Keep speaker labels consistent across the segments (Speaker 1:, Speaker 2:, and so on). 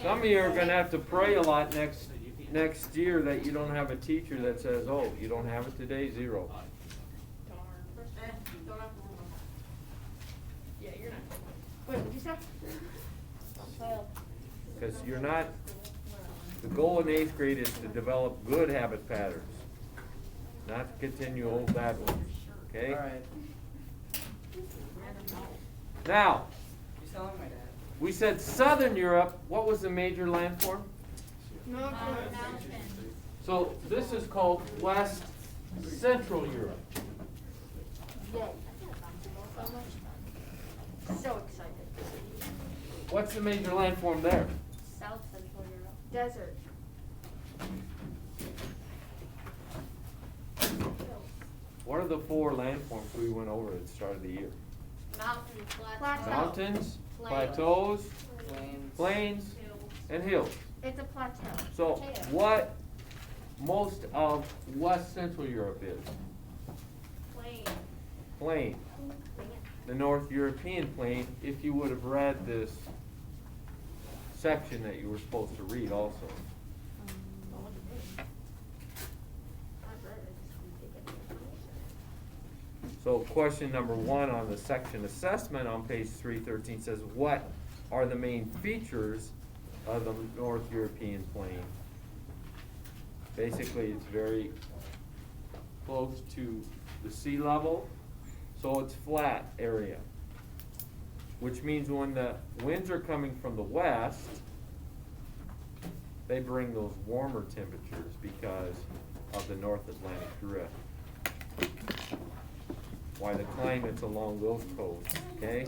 Speaker 1: Some of you are gonna have to pray a lot next year that you don't have a teacher that says, oh, you don't have it today, 0.
Speaker 2: Yeah, you're not.
Speaker 3: Wait, what did you say?
Speaker 1: Because you're not, the goal in 8th grade is to develop good habit patterns, not to continue old bad ones, okay?
Speaker 4: All right.
Speaker 1: Now,
Speaker 4: You sound like my dad.
Speaker 1: we said Southern Europe, what was the major landform?
Speaker 3: No.
Speaker 1: So this is called West Central Europe.
Speaker 3: Yay. So excited.
Speaker 1: What's the major landform there?
Speaker 3: South Central Europe. Desert.
Speaker 1: What are the 4 landforms we went over at the start of the year?
Speaker 3: Mountains, plateau.
Speaker 1: Mountains,
Speaker 3: Plains.
Speaker 1: plateaus,
Speaker 4: Plains.
Speaker 1: plains, and hills.
Speaker 3: It's a plateau.
Speaker 1: So what most of West Central Europe is? Plain. The North European plain, if you would have read this section that you were supposed to read also. So question number 1 on the section assessment on page 313 says, what are the main features of the North European plain? Basically, it's very close to the sea level, so it's flat area, which means when the winds are coming from the west, they bring those warmer temperatures because of the North Atlantic drift. Why the climate's along those coasts, okay?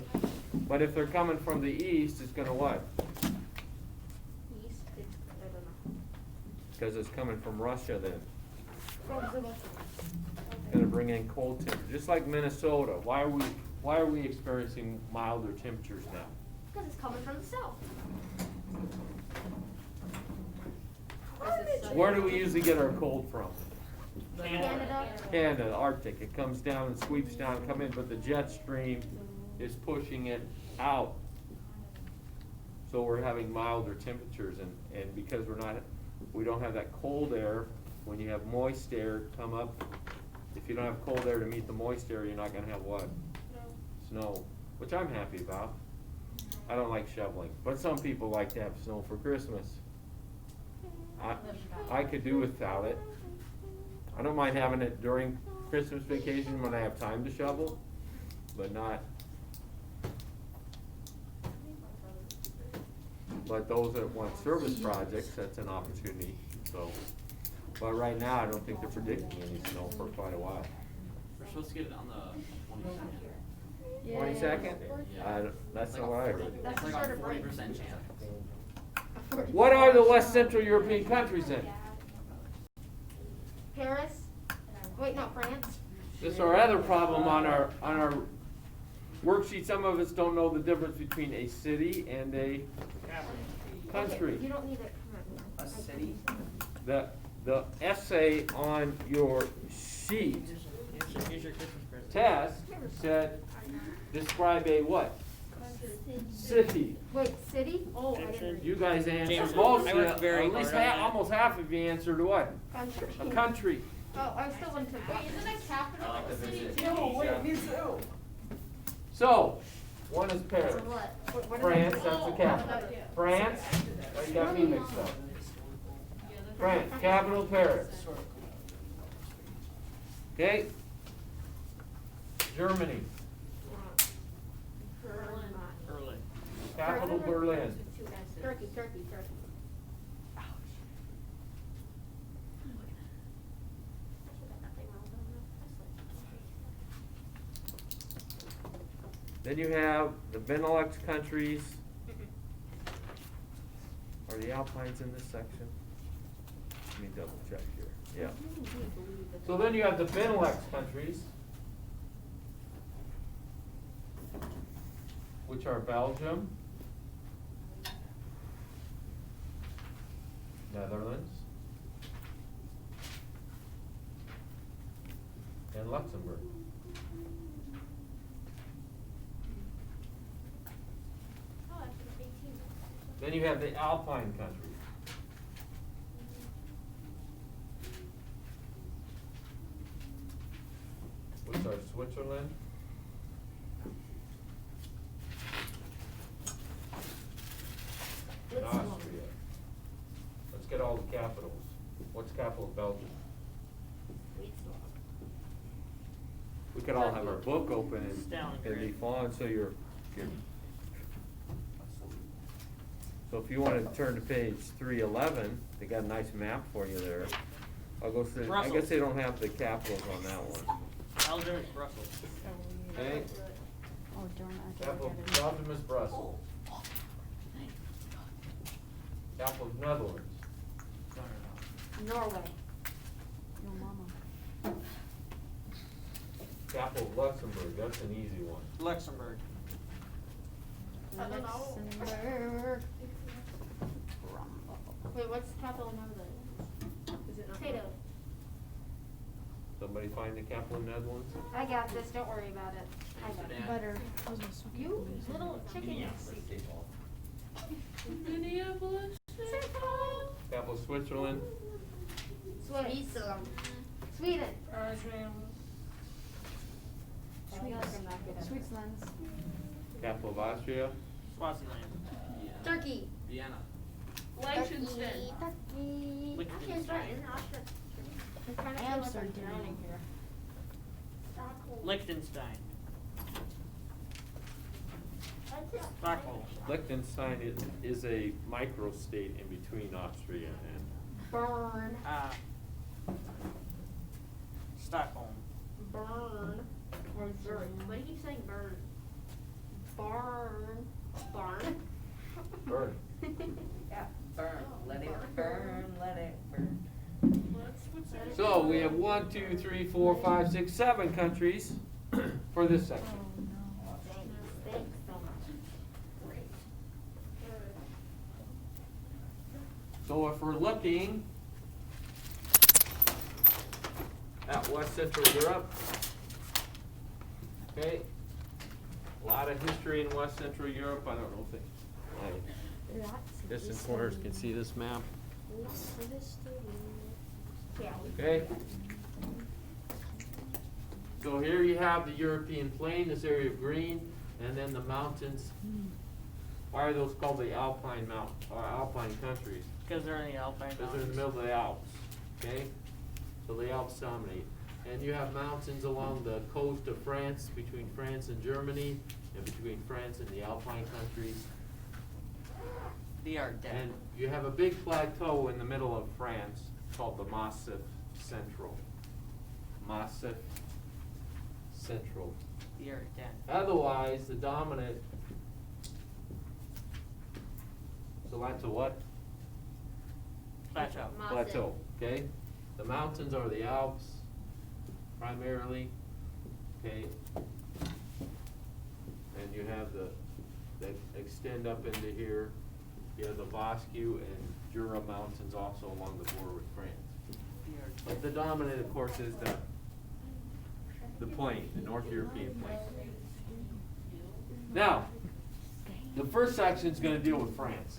Speaker 1: But if they're coming from the east, it's gonna what?
Speaker 3: East, it's, I don't know.
Speaker 1: Because it's coming from Russia then.
Speaker 3: From
Speaker 1: Gonna bring in cold temperatures, just like Minnesota. Why are we experiencing milder temperatures now?
Speaker 3: Because it's coming from the south.
Speaker 1: Where do we usually get our cold from?
Speaker 3: Canada.
Speaker 1: Canada, Arctic. It comes down and sweeps down, come in, but the jet stream is pushing it out. So we're having milder temperatures, and because we don't have that cold air, when you have moist air come up, if you don't have cold air to meet the moist air, you're not gonna have what? Snow, which I'm happy about. I don't like shoveling, but some people like to have snow for Christmas. I could do without it. I don't mind having it during Christmas vacation when I have time to shovel, but not. But those that want service projects, that's an opportunity, so. But right now, I don't think they're predicting any snow for quite a while.
Speaker 5: We're supposed to get it on the
Speaker 1: 22nd?
Speaker 5: Yeah.
Speaker 1: That's not what I heard.
Speaker 3: That's
Speaker 5: It's
Speaker 3: the
Speaker 5: like
Speaker 3: sort
Speaker 5: on
Speaker 3: of break.
Speaker 5: 40% chance.
Speaker 1: What are the West Central European countries then?
Speaker 3: Paris. Wait, no, France.
Speaker 1: This is our other problem on our worksheet. Some of us don't know the difference between a city and a country.
Speaker 3: Okay, you don't need it.
Speaker 4: A city.
Speaker 1: The essay on your sheet
Speaker 4: Here's your Christmas present.
Speaker 1: test said, describe a what? City.
Speaker 3: Wait, city? Oh, I didn't read.
Speaker 1: You guys answered
Speaker 4: James,
Speaker 1: most,
Speaker 4: I worked very
Speaker 1: at least
Speaker 4: hard on that.
Speaker 1: almost half of you answered what?
Speaker 3: Country.
Speaker 1: A country.
Speaker 3: Oh, I still went to.
Speaker 2: Wait, isn't it capital
Speaker 5: I like
Speaker 2: of
Speaker 5: the
Speaker 2: the city
Speaker 5: visit.
Speaker 2: too?
Speaker 4: No, wait, me too.
Speaker 1: So, one is Paris.
Speaker 3: What? What
Speaker 1: France,
Speaker 3: is
Speaker 1: that's the capital. France, oh, you got me mixed up. France, capital Paris. Okay? Germany,
Speaker 4: Early.
Speaker 1: capital Berlin.
Speaker 3: Turkey.
Speaker 1: Then you have the Benelux countries. Are the Alpines in this section? Let me double check here. Yeah. So then you have the Benelux countries, which are Belgium, Netherlands, and Luxembourg. Then you have the Alpine countries. Which are Switzerland, and Austria. Let's get all the capitals. What's the capital of Belgium? We could all have our book open and be fun, so you're. So if you want to turn to page 311, they got a nice map for you there. I'll go through. I guess they don't have the capitals on that one.
Speaker 4: Belgium is Brussels.
Speaker 1: Okay.
Speaker 2: Oh, darn, I
Speaker 1: Capital of
Speaker 2: forgot
Speaker 1: Belgium is Brussels. Capital of Netherlands.
Speaker 3: Norway.
Speaker 2: No, mama.
Speaker 1: Capital of Luxembourg. That's an easy one.
Speaker 4: Luxembourg.
Speaker 3: I don't know.
Speaker 2: Luxembourg.
Speaker 3: Wait, what's the capital of Netherlands? Is it not? Potato.
Speaker 1: Somebody find the capital of Netherlands?
Speaker 3: I got this, don't worry about it. I got it.
Speaker 2: Butter.
Speaker 3: You little chicken.
Speaker 1: Capital of Switzerland.
Speaker 3: Switzerland. Sweden.
Speaker 2: Switzerland.
Speaker 1: Capital of Austria.
Speaker 4: Swaziland.
Speaker 3: Turkey.
Speaker 5: Vienna.
Speaker 3: Liechtenstein.
Speaker 4: Liechtenstein.
Speaker 3: I'm trying to feel like I'm drowning here.
Speaker 4: Liechtenstein. Stockholm.
Speaker 1: Liechtenstein is a microstate in between Austria and.
Speaker 3: Burn.
Speaker 4: Stockholm.
Speaker 3: Burn. Or Zurich. Why do you keep saying burn? Barn. Barn.
Speaker 1: Burn.
Speaker 3: Yeah.
Speaker 6: Burn, let it burn, let it burn.
Speaker 1: So we have 1, 2, 3, 4, 5, 6, 7 countries for this section.
Speaker 3: Thanks so much.
Speaker 1: So if we're looking at West Central Europe, okay, a lot of history in West Central Europe. I don't know if distant corners can see this map.
Speaker 3: Yeah.
Speaker 1: Okay. So here you have the European plain, this area of green, and then the mountains. Why are those called the Alpine Alpine countries?
Speaker 4: Because they're in the Alpine
Speaker 1: Because they're in the
Speaker 4: Mountains.
Speaker 1: middle of the Alps. Okay. So the Alps dominate, and you have mountains along the coast of France, between France and Germany, and between France and the Alpine countries.
Speaker 4: The Ardennes.
Speaker 1: And you have a big plateau in the middle of France called the Massif Central. Massif Central.
Speaker 4: The Ardennes.
Speaker 1: Otherwise, the dominant. So that's a what?
Speaker 4: Plateau.
Speaker 1: Plateau. Okay. The mountains are the Alps, primarily. Okay. And you have that extend up into here. You have the Bosque and Jura mountains also along the border with France.
Speaker 4: The Ardennes.
Speaker 1: But the dominant, of course, is the plain, the North European plain. Now, the first section is going to deal with France,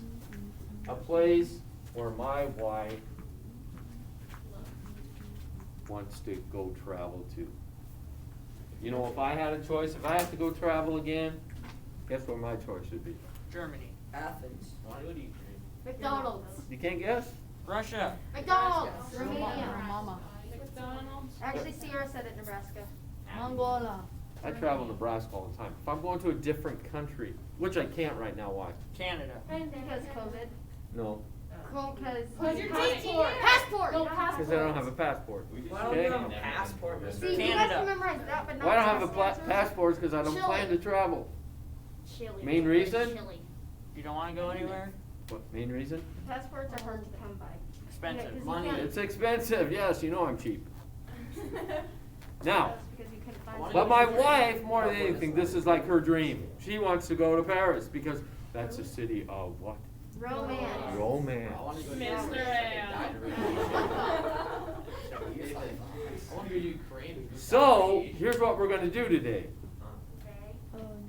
Speaker 1: a place where my wife wants to go travel to. You know, if I had a choice, if I had to go travel again, guess what my choice would be?
Speaker 4: Germany.
Speaker 6: Athens.
Speaker 5: Why would you?
Speaker 3: McDonald's.
Speaker 1: You can't guess?
Speaker 4: Russia.
Speaker 3: McDonald's.
Speaker 2: Romania.
Speaker 3: Romania.
Speaker 2: Mama.
Speaker 3: Actually, Sierra said it, Nebraska.
Speaker 2: Mongola.
Speaker 1: I travel Nebraska all the time. If I'm going to a different country, which I can't right now, why?
Speaker 4: Canada.
Speaker 3: Because COVID.
Speaker 1: No,
Speaker 3: Because
Speaker 7: you're
Speaker 3: passport. No passport.
Speaker 1: because I don't have a passport.
Speaker 6: Why don't
Speaker 1: Okay?
Speaker 6: you have a passport, Mr.
Speaker 3: See, you guys
Speaker 4: Canada.
Speaker 3: can memorize that, but not
Speaker 1: Why don't I have a
Speaker 3: past answers.
Speaker 1: passport? Because I don't
Speaker 3: Chile.
Speaker 1: plan to travel.
Speaker 3: Chile.
Speaker 1: Main reason?
Speaker 3: Chile.
Speaker 4: You don't want to go anywhere?
Speaker 1: What, main reason?
Speaker 3: Passports are hard to come by.
Speaker 4: Expensive.
Speaker 3: 'cause you
Speaker 4: Money.
Speaker 3: can't-
Speaker 1: It's expensive, yes, you know I'm cheap. Now,
Speaker 3: That's because you couldn't find
Speaker 1: but
Speaker 3: it.
Speaker 1: my wife, more than anything, this is like her dream. She wants to go to Paris because that's a city of what?
Speaker 3: Romance.
Speaker 1: Romance.
Speaker 5: I want to go to
Speaker 7: Mr.
Speaker 5: Ukraine.
Speaker 7: Ham.
Speaker 5: I want to go to Ukraine.
Speaker 1: So, here's what we're going to do today.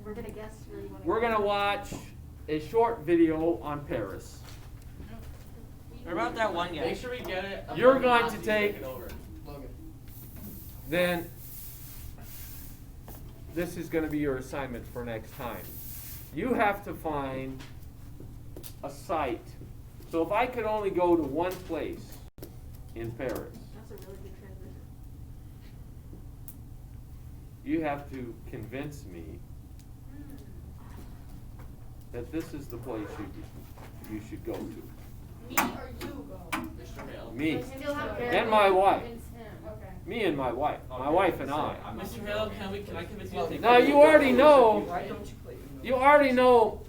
Speaker 3: We're gonna guess where you wanna
Speaker 1: We're
Speaker 3: go.
Speaker 1: going to watch a short video on Paris.
Speaker 4: What about that one guy?
Speaker 5: Make sure we get it.
Speaker 1: You're going to
Speaker 5: Nazis
Speaker 1: take-
Speaker 5: it over. Logan.
Speaker 1: Then this is going to be your assignment for next time. You have to find a site. So if I could only go to one place in Paris,
Speaker 3: That's a really good transition.
Speaker 1: you have to convince me that this is the place you should go to.
Speaker 3: Me or you go?
Speaker 5: Mr. Hale.
Speaker 1: Me.
Speaker 3: Still have
Speaker 1: And my wife.
Speaker 3: Convince him. Okay.
Speaker 1: Me and my wife. My wife and I.
Speaker 5: Mr. Hale, can I convince you to take?
Speaker 1: Now you already know.
Speaker 6: Why don't you play?
Speaker 1: You already know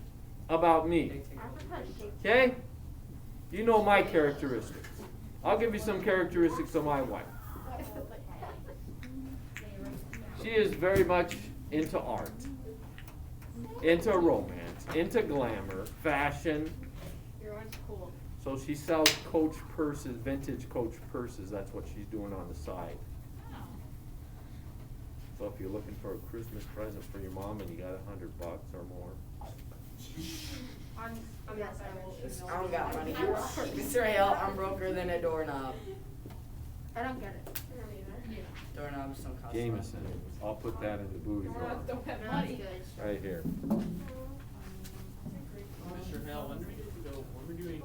Speaker 1: about me.
Speaker 3: Africa is shaped.
Speaker 1: Okay? You know my characteristics. I'll give you some characteristics of my wife. She is very much into art, into romance, into glamour, fashion.
Speaker 3: Your one's cool.
Speaker 1: So she sells Coach purses, vintage Coach purses. That's what she's doing on the side. So if you're looking for a Christmas present for your mom and you got $100 or more,
Speaker 3: I'm not saying
Speaker 6: I don't got money. Mr. Hale, I'm broker than a doorknob.
Speaker 3: I don't get it. I don't either.
Speaker 6: Doorknobs don't cost
Speaker 1: Jameson, I'll put that in the booty drawer.
Speaker 3: Don't have money. Good.
Speaker 1: Right here.
Speaker 5: Mr. Hale, when do we get to go? When we're doing?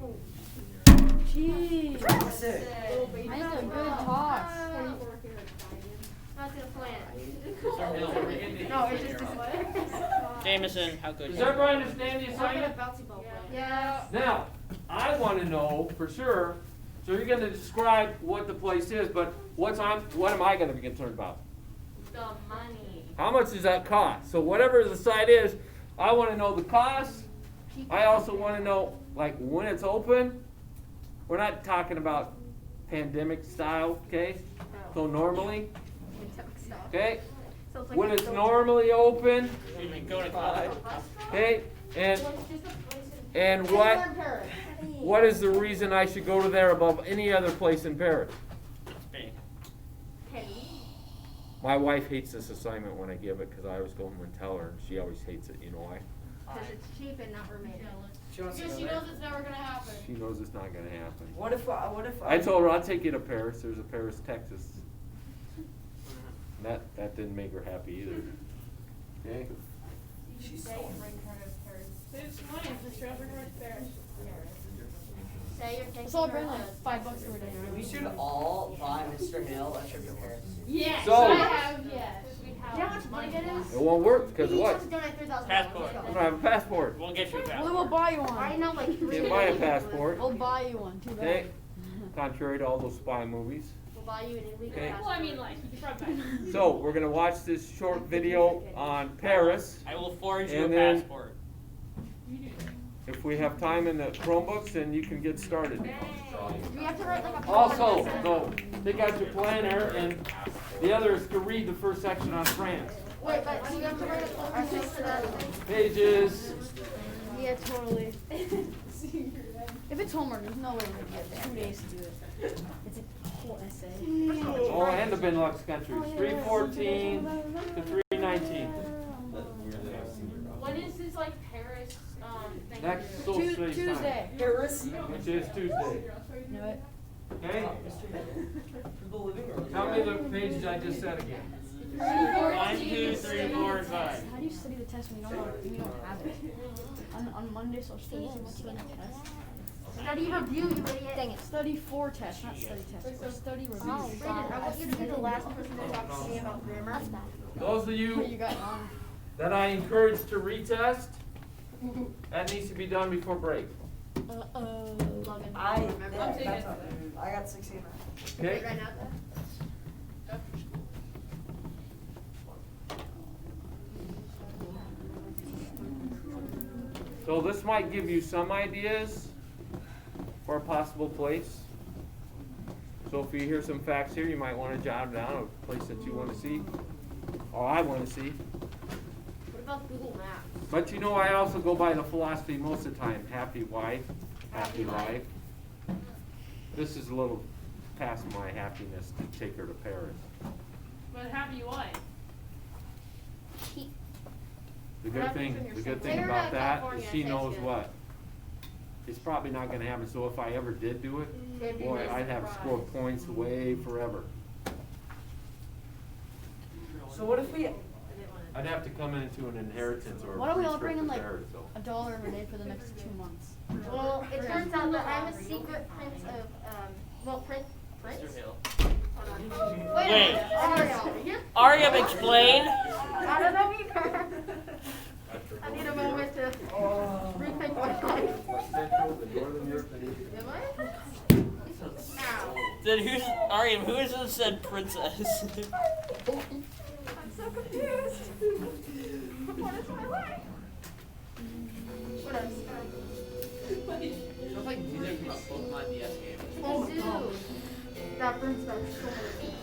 Speaker 2: Jeez.
Speaker 6: That's it.
Speaker 2: That's a good toss.
Speaker 3: Not gonna plan.
Speaker 5: Mr. Hale, when we get to?
Speaker 3: No, it's just
Speaker 4: Jameson, how good?
Speaker 1: Does everybody understand the
Speaker 3: I'll get
Speaker 1: assignment?
Speaker 3: a bouncy ball plan. Yeah.
Speaker 1: Now, I want to know for sure, so you're going to describe what the place is, but what am I going to be concerned about?
Speaker 3: The money.
Speaker 1: How much does that cost? So whatever the site is, I want to know the cost. I also want to know, like, when it's open. We're not talking about pandemic style, okay? So normally, okay? When it's normally open,
Speaker 4: You can go to college.
Speaker 1: okay? And what is the reason I should go to there above any other place in Paris?
Speaker 4: It's big.
Speaker 1: My wife hates this assignment when I give it because I always go home and tell her, and she always hates it. You know why?
Speaker 3: Because it's cheap and not roommate.
Speaker 6: She wants to
Speaker 3: Because
Speaker 6: go
Speaker 3: she
Speaker 6: there.
Speaker 3: knows it's never gonna happen.
Speaker 1: She knows it's not going to happen.
Speaker 6: What if
Speaker 1: I told her I'll take you to Paris. There's a Paris, Texas. That didn't make her happy either. Okay.
Speaker 6: she's so
Speaker 3: Say your thanks.
Speaker 2: Let's all bring like $5 for dinner.
Speaker 6: We should all buy Mr. Hale a trip to Paris.
Speaker 3: Yes.
Speaker 1: So-
Speaker 3: I have, yes. You know how much money that is?
Speaker 1: It won't work because of
Speaker 3: You
Speaker 1: what?
Speaker 3: have to donate $3,000.
Speaker 4: Passport.
Speaker 1: I don't have a passport.
Speaker 4: We'll get you a
Speaker 2: We will
Speaker 4: passport.
Speaker 2: buy you
Speaker 3: I
Speaker 2: one.
Speaker 3: know like three.
Speaker 1: Can't buy a passport.
Speaker 2: We'll buy you one. Too bad.
Speaker 1: Okay. Contrary to all those spy movies.
Speaker 3: We'll buy you an illegal
Speaker 1: Okay.
Speaker 3: passport.
Speaker 7: Well, I mean, like, you could probably buy it.
Speaker 1: So we're gonna watch this short video on Paris.
Speaker 4: I will forge you a
Speaker 1: And then-
Speaker 4: passport.
Speaker 1: If we have time in the Chromebooks, then you can get started.
Speaker 3: We have to write like a.
Speaker 1: Also, no, take out your planner, and the other is to read the first section on France.
Speaker 3: Wait, but you have to write a notes for that.
Speaker 1: Pages.
Speaker 2: Yeah, totally. If it's homework, there's no way we're gonna get 2 days to do it. It's a whole essay.
Speaker 1: Oh, and the Benelux countries, 314 to 319.
Speaker 7: When is this, like, Paris, thing?
Speaker 1: Next solstice time,
Speaker 2: Tuesday.
Speaker 6: Paris?
Speaker 1: which is Tuesday.
Speaker 2: Know it?
Speaker 1: Okay?
Speaker 6: The living room.
Speaker 1: Tell me the pages I just said again.
Speaker 4: 1, 2, 3, 4, and 5.
Speaker 2: How do you study the test when you don't have it? On Monday, so study what's gonna test.
Speaker 3: Study review, you idiot. Dang it.
Speaker 2: Study for test, not study test. Or study review.
Speaker 3: Brandon, I want you to be the last person to talk to me about grammar.
Speaker 1: Those of
Speaker 2: What
Speaker 1: you
Speaker 2: you got on?
Speaker 1: that I encourage to retest, that needs to be done before break.
Speaker 2: Uh-oh.
Speaker 3: Logan,
Speaker 6: I
Speaker 3: remember?
Speaker 6: I got 16.
Speaker 1: Okay?
Speaker 3: Right now,
Speaker 1: So this might give you some ideas for a possible place. So if you hear some facts here, you might want to jot down a place that you want to see, or I want to see.
Speaker 3: What about Google Maps?
Speaker 1: But you know, I also go by the philosophy most of the time, happy wife, happy life. This is a little past my happiness to take her to Paris.
Speaker 7: But happy wife.
Speaker 1: The
Speaker 7: What
Speaker 1: good
Speaker 7: happens
Speaker 1: thing,
Speaker 7: when you're
Speaker 1: the good
Speaker 7: sick?
Speaker 1: thing
Speaker 7: Say you're
Speaker 1: about
Speaker 7: not
Speaker 1: that is
Speaker 7: California,
Speaker 1: she
Speaker 7: it
Speaker 1: knows
Speaker 7: tastes good.
Speaker 1: what. It's probably not gonna happen, so if I ever did do it,
Speaker 7: It'd be
Speaker 1: boy,
Speaker 7: nice
Speaker 1: I'd have
Speaker 7: surprise.
Speaker 1: scored points way forever.
Speaker 6: So what if we?
Speaker 1: I'd have to come into an inheritance or
Speaker 2: Why
Speaker 1: a
Speaker 2: don't we all
Speaker 1: prescriptive
Speaker 2: bring in like
Speaker 1: marriage, so.
Speaker 2: $1 every day for the next 2 months?
Speaker 7: Well, it turns out that I'm a secret prince of, prince?
Speaker 5: Mr. Hill.
Speaker 7: Wait a
Speaker 4: Wait.
Speaker 7: minute, Ariel, you
Speaker 4: Ariam, explain.
Speaker 7: I don't know either. I need a moment to rethink my life.
Speaker 1: Central, the northern Europe, and Eastern.
Speaker 7: Am I? Ow.
Speaker 4: Then who's Ariam? Who is it said princess?
Speaker 7: I'm so confused. What is my life? What else?
Speaker 5: Sounds like music from a Pokemon DS game.
Speaker 7: Oh, zoo. That brings back so many.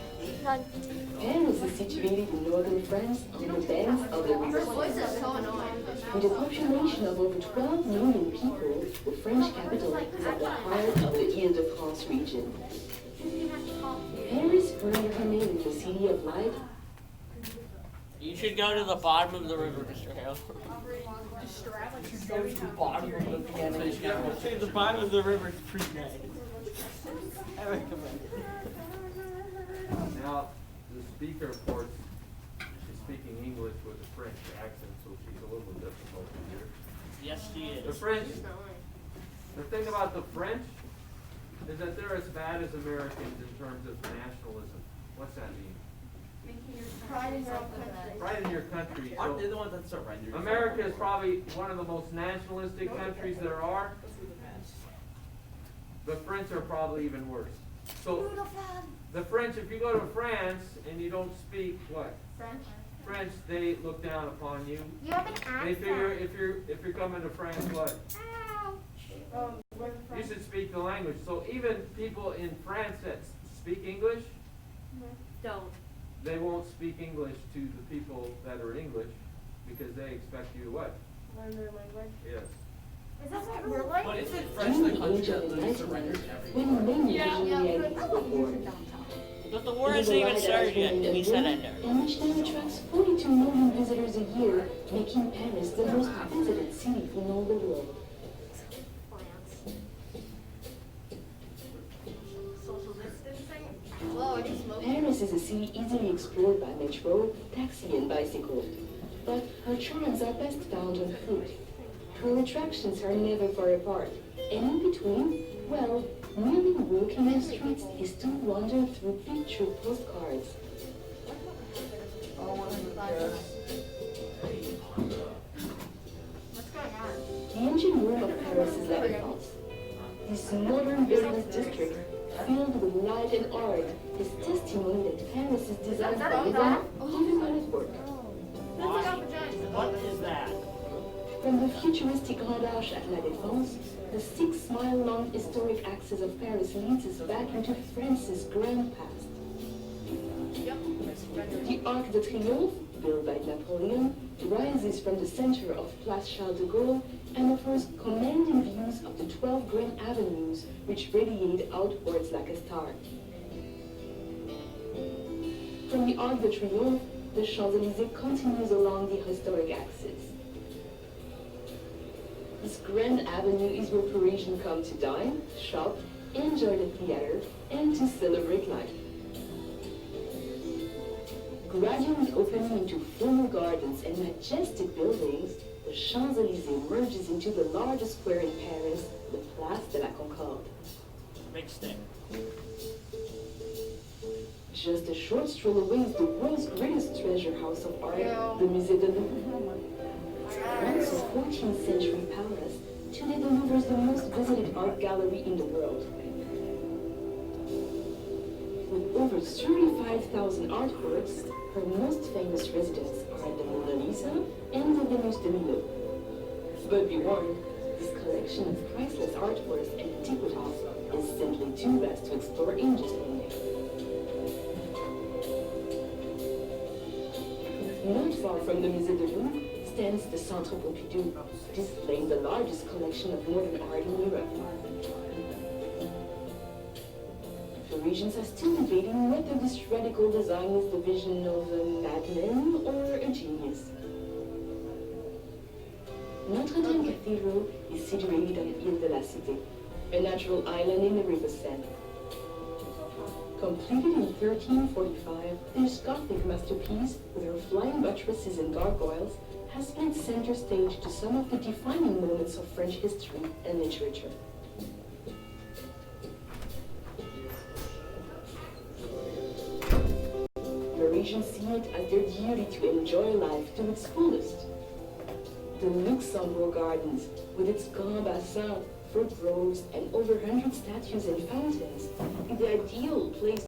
Speaker 8: Paris is situated in northern France on the banks of the
Speaker 7: Her
Speaker 8: river
Speaker 7: voice
Speaker 8: Seine.
Speaker 7: is so annoying.
Speaker 8: With a population of over 12 million people, the French capital is at the heart of the Île-de-France region. Paris earned her name the City of Light.
Speaker 4: You should go to the bottom of the river, Mr. Hill.
Speaker 6: Go to the bottom of the beginning.
Speaker 4: To the bottom of the river is pretty nice. I recommend it.
Speaker 1: Now, the speaker, of course, is speaking English with a French accent, so she's a little bit difficult to hear.
Speaker 4: Yes, she
Speaker 1: The
Speaker 4: is.
Speaker 1: French, the thing about the French is that they're as bad as Americans in terms of nationalism. What's that mean?
Speaker 7: Pride in your own country.
Speaker 1: Pride in your country.
Speaker 5: Aren't they
Speaker 1: So
Speaker 5: the ones that surrendered?
Speaker 1: America is probably one of the most nationalistic countries there are. The French are probably even worse. So the French, if you go to France and you don't speak what?
Speaker 7: French.
Speaker 1: French, they look down upon you.
Speaker 7: You have an accent.
Speaker 1: They figure if you're coming to France, what?
Speaker 7: Ouch.
Speaker 1: You should speak the language. So even people in France that speak English,
Speaker 7: Don't.
Speaker 1: they won't speak English to the people that are English because they expect you to what?
Speaker 7: Learn their language.
Speaker 1: Yes.
Speaker 7: Is that what we're like?
Speaker 5: But isn't French
Speaker 8: During
Speaker 5: the
Speaker 8: the
Speaker 5: country
Speaker 8: age
Speaker 5: that
Speaker 8: of
Speaker 5: literally surrenders
Speaker 8: enlightenment,
Speaker 5: everything?
Speaker 8: when many
Speaker 7: Yeah,
Speaker 8: visually
Speaker 7: good.
Speaker 8: ideal born.
Speaker 4: But the war isn't even started yet. We said that there.
Speaker 8: In which now attracts 42 million visitors a year, making Paris the most visited city in all the world.
Speaker 7: Social distancing? Whoa, are you smoking?
Speaker 8: Paris is a city easily explored by metro, taxi and bicycle. But her charms are best found on foot. Her attractions are never far apart. And in between, well, merely walking the streets is to wander through picture postcards.
Speaker 7: What's going on?
Speaker 8: The engine room of Paris is La Défense. This modern business district, filled with light and art, is testimony that Paris is designed
Speaker 7: Is that
Speaker 8: for
Speaker 7: a
Speaker 8: living,
Speaker 7: dog?
Speaker 8: even when at work.
Speaker 7: That's like our vaginas.
Speaker 4: What is that?
Speaker 8: From the futuristic Grand Arche at La Défense, the 6-mile-long historic axis of Paris leads us back into France's grand past. The Arc de Triomphe, built by Napoleon, rises from the center of Place Charles de Gaulle and offers commanding views of the 12 grand avenues which radiate outwards like a star. From the Arc de Triomphe, the Champs-Élysées continues along the historic axis. This grand avenue is where Parisians come to dine, shop, enjoy the theater, and to celebrate life. Gradually opening into formal gardens and majestic buildings, the Champs-Élysées merges into the largest square in Paris, the Place de la Concorde.
Speaker 4: Big stick.
Speaker 8: Just a short stroll away is the world's greatest treasure house of art, the Musée de Louvre. Once a 14th century palace, today the Louvre is the most visited art gallery in the world. With over 35,000 artworks, her most famous residents are the Mona Lisa and the Venus de Milo. But be warned, this collection of priceless artworks and antiquities is simply too vast to explore in just one day. Not far from the Musée de Louvre stands the Centre Pompidou, displaying the largest collection of modern art in Europe. Parisians are still debating whether this radical design is the vision of a madman or a genius. Notre Cathedral is situated on Ile de la Cité, a natural island in the river Seine. Completed in 1345, this Gothic masterpiece, with her flying buttresses and gargoyles, has played center stage to some of the defining moments of French history and literature. Parisians see it as their duty to enjoy life to its fullest. The Luxembourg Gardens, with its grand bassin, fruit groves, and over 100 statues and fountains, is the ideal place